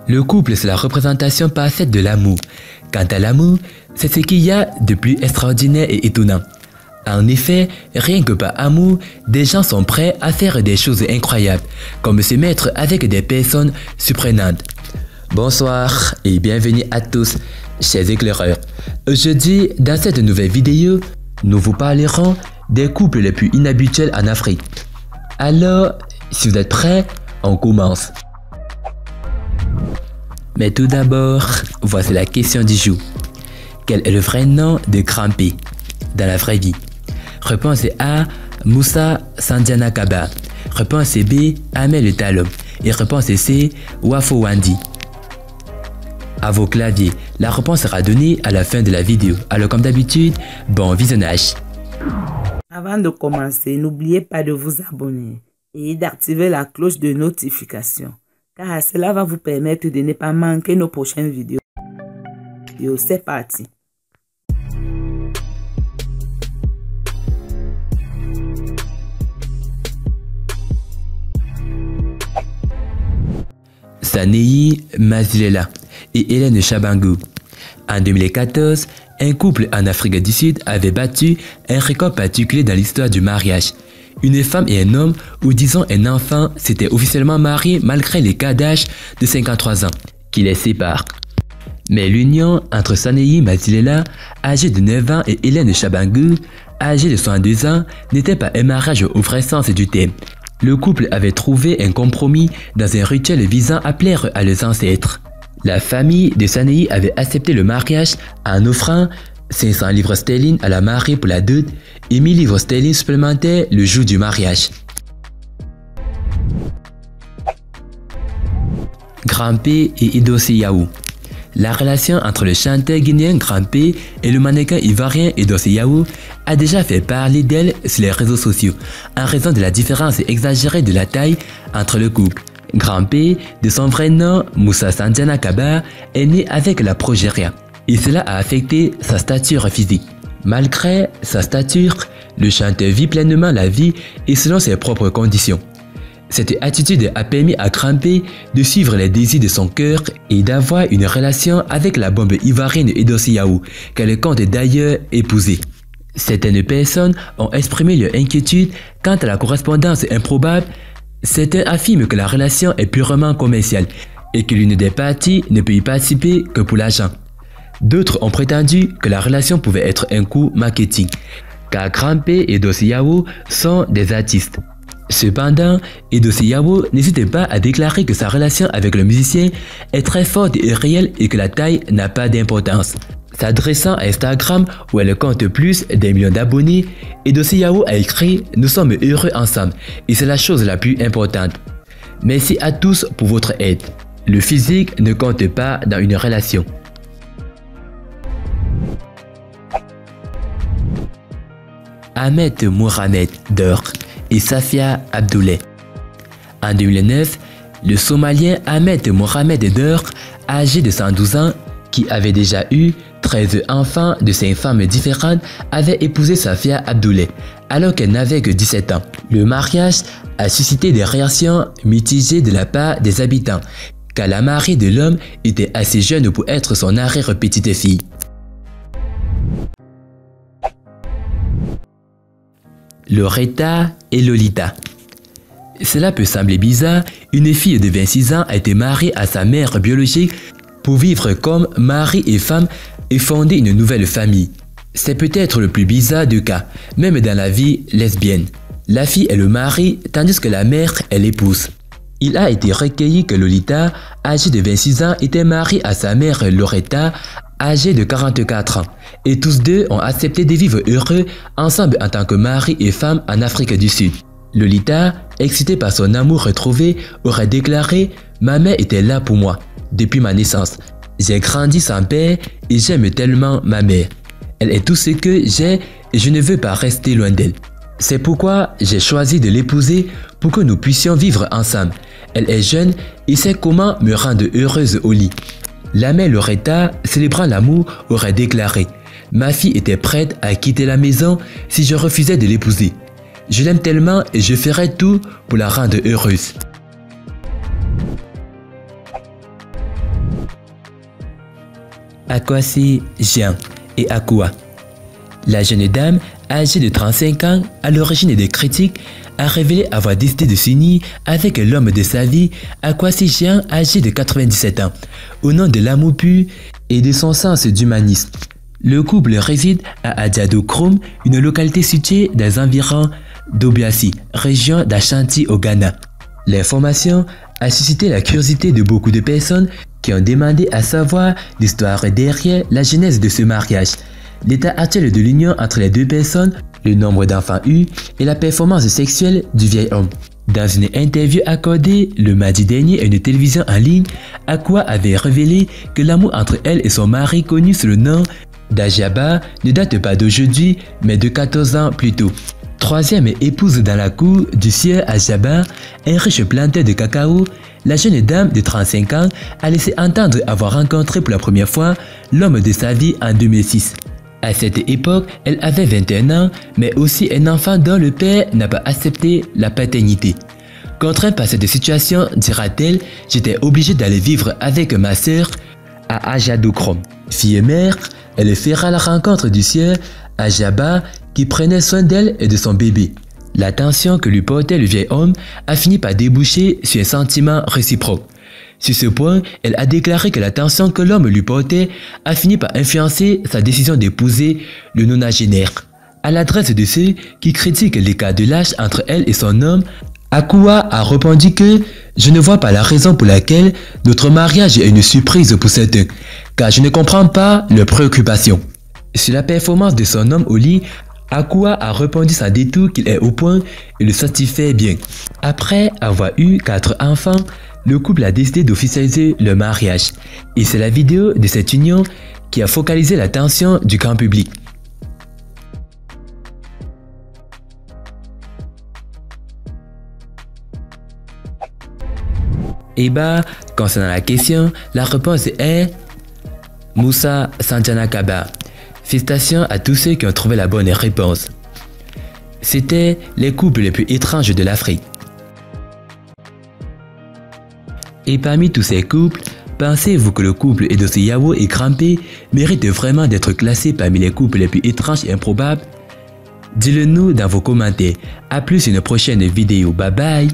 Le couple, c'est la représentation parfaite de l'amour. Quant à l'amour, c'est ce qu'il y a de plus extraordinaire et étonnant. En effet, rien que par amour, des gens sont prêts à faire des choses incroyables, comme se mettre avec des personnes surprenantes. Bonsoir et bienvenue à tous, chers éclaireurs. Aujourd'hui, dans cette nouvelle vidéo, nous vous parlerons des couples les plus inhabituels en Afrique. Alors, si vous êtes prêts, on commence. Mais tout d'abord, voici la question du jour. Quel est le vrai nom de Grampé dans la vraie vie? Réponse A, Moussa Sandiana Kaba. Réponse B, Amel Talom. Et réponse C, Wafo Wandi. À vos claviers, la réponse sera donnée à la fin de la vidéo. Alors comme d'habitude, bon visionnage. Avant de commencer, n'oubliez pas de vous abonner et d'activer la cloche de notification, car cela va vous permettre de ne pas manquer nos prochaines vidéos. C'est parti. Saneyi Mazilela et Hélène Chabangou. En 2014, un couple en Afrique du Sud avait battu un record particulier dans l'histoire du mariage. Une femme et un homme, ou disons un enfant, s'étaient officiellement mariés malgré l'écart d'âge de 53 ans qui les sépare. Mais l'union entre Saneyi Mazilela, âgé de 9 ans, et Hélène Chabangou, âgé de 62 ans, n'était pas un mariage au vrai sens du terme. Le couple avait trouvé un compromis dans un rituel visant à plaire à leurs ancêtres. La famille de Saneyi avait accepté le mariage en offrant 500 livres sterling à la mariée pour la dot et 1000 livres sterling supplémentaires le jour du mariage. Grampé et Edossé Yaou. La relation entre le chanteur guinéen Grampé et le mannequin ivoirien Edossé Yaou a déjà fait parler d'elle sur les réseaux sociaux en raison de la différence exagérée de la taille entre le couple. Grampé, de son vrai nom Moussa Sandiana Kaba, est né avec la progéria et cela a affecté sa stature physique. Malgré sa stature, le chanteur vit pleinement la vie et selon ses propres conditions. Cette attitude a permis à Grampé de suivre les désirs de son cœur et d'avoir une relation avec la bombe ivoirienne Edossé Yaou, qu'elle compte d'ailleurs épouser. Certaines personnes ont exprimé leur inquiétude quant à la correspondance improbable. Certains affirment que la relation est purement commerciale et que l'une des parties ne peut y participer que pour l'argent. D'autres ont prétendu que la relation pouvait être un coup marketing, car Grampé et Edossé Yaou sont des artistes. Cependant, Edossé Yaou n'hésite pas à déclarer que sa relation avec le musicien est très forte et réelle et que la taille n'a pas d'importance. S'adressant à Instagram où elle compte plus d'1 million d'abonnés, Edossé Yaou a écrit « Nous sommes heureux ensemble et c'est la chose la plus importante. Merci à tous pour votre aide. Le physique ne compte pas dans une relation. » Ahmed Mohamed Deur et Safia Abdoulaye. En 2009, le Somalien Ahmed Mohamed Deur, âgé de 112 ans, qui avait déjà eu 13 enfants de 5 femmes différentes, avait épousé Safia Abdoulaye alors qu'elle n'avait que 17 ans. Le mariage a suscité des réactions mitigées de la part des habitants, car la mariée de l'homme était assez jeune pour être son arrière-petite-fille. Loretta et Lolita. Cela peut sembler bizarre, une fille de 26 ans a été mariée à sa mère biologique pour vivre comme mari et femme et fonder une nouvelle famille. C'est peut-être le plus bizarre du cas, même dans la vie lesbienne. La fille est le mari, tandis que la mère est l'épouse. Il a été recueilli que Lolita, âgée de 26 ans, était mariée à sa mère Loretta, âgée de 44 ans, et tous deux ont accepté de vivre heureux ensemble en tant que mari et femme en Afrique du Sud. Lolita, excitée par son amour retrouvé, aurait déclaré « Ma mère était là pour moi, depuis ma naissance. J'ai grandi sans père et j'aime tellement ma mère. Elle est tout ce que j'ai et je ne veux pas rester loin d'elle. C'est pourquoi j'ai choisi de l'épouser pour que nous puissions vivre ensemble. Elle est jeune et sait comment me rendre heureuse au lit. » La mère Loretta, célébrant l'amour, aurait déclaré « Ma fille était prête à quitter la maison si je refusais de l'épouser. Je l'aime tellement et je ferai tout pour la rendre heureuse. » Akwasi Jean et Akua. La jeune dame, âgée de 35 ans, à l'origine des critiques, a révélé avoir décidé de s'unir avec l'homme de sa vie, Akwasi Jean, âgé de 97 ans, au nom de l'amour pur et de son sens d'humanisme. Le couple réside à Adjadokrom, une localité située dans les environs d'Obiasi, région d'Ashanti au Ghana. L'information a suscité la curiosité de beaucoup de personnes qui ont demandé à savoir l'histoire derrière la genèse de ce mariage, l'état actuel de l'union entre les deux personnes, le nombre d'enfants eus et la performance sexuelle du vieil homme. Dans une interview accordée le mardi dernier à une télévision en ligne, Akua avait révélé que l'amour entre elle et son mari connu sous le nom d'Ajaba ne date pas d'aujourd'hui mais de 14 ans plus tôt. Troisième épouse dans la cour du sieur Ajaba, un riche planteur de cacao, la jeune dame de 35 ans a laissé entendre avoir rencontré pour la première fois l'homme de sa vie en 2006. À cette époque, elle avait 21 ans, mais aussi un enfant dont le père n'a pas accepté la paternité. Contrainte par cette situation, dira-t-elle, j'étais obligée d'aller vivre avec ma sœur à Ajadokrom. Fille et mère, elle fera la rencontre du sieur Ajaba qui prenait soin d'elle et de son bébé. L'attention que lui portait le vieil homme a fini par déboucher sur un sentiment réciproque. Sur ce point, elle a déclaré que l'attention que l'homme lui portait a fini par influencer sa décision d'épouser le nonagénaire. À l'adresse de ceux qui critiquent l'écart de l'âge entre elle et son homme, Akua a répondu que « Je ne vois pas la raison pour laquelle notre mariage est une surprise pour certains, car je ne comprends pas leurs préoccupations. » Sur la performance de son homme au lit, Akua a répondu sans détour qu'il est au point et le satisfait bien. Après avoir eu 4 enfants, le couple a décidé d'officialiser le mariage. Et c'est la vidéo de cette union qui a focalisé l'attention du grand public. Et bah, concernant la question, la réponse est Moussa Sanjanakaba. Félicitations à tous ceux qui ont trouvé la bonne réponse. C'était les couples les plus étranges de l'Afrique. Et parmi tous ces couples, pensez-vous que le couple Edosi Yawo et Krampé mérite vraiment d'être classé parmi les couples les plus étranges et improbables? Dites-le nous dans vos commentaires. A plus une prochaine vidéo. Bye bye.